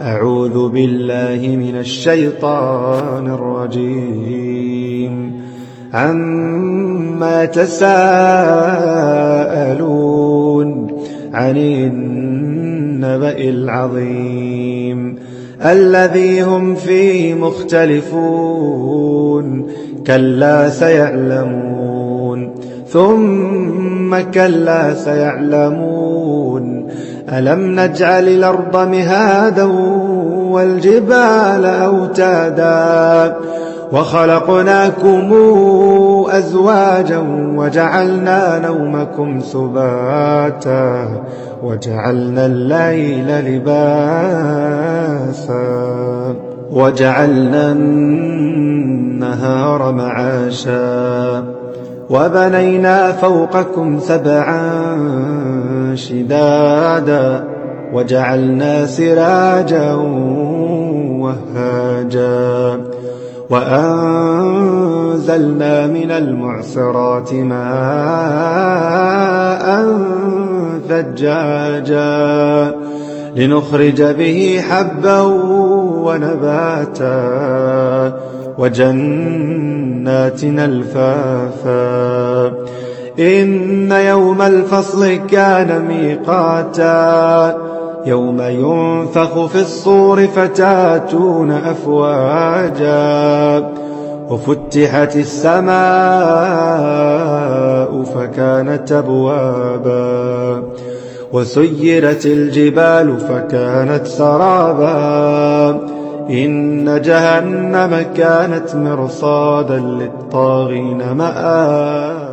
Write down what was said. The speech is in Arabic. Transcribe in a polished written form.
أعوذ بالله من الشيطان الرجيم. عما يتساءلون عن النبأ العظيم الذي هم فيه مختلفون كلا سيعلمون ثم كلا سيعلمون ألم نجعل الأرض مهادا والجبال أوتادا وخلقناكم أزواجا وجعلنا نومكم سباتا وجعلنا الليل لباسا وجعلنا النهار معاشا وبنينا فوقكم سبعا شدادا وجعلنا سراجا وهاجا وأنزلنا من المعصرات ماء ثجاجا لنخرج به حبا ونباتا وجنات ألفافا إن يوم الفصل كان ميقاتا يوم ينفخ في الصور فتاتون أفواجا وفتحت السماء فكانت أبوابا وسيرت الجبال فكانت سرابا إن جهنم كانت مرصادا للطاغين مآبا.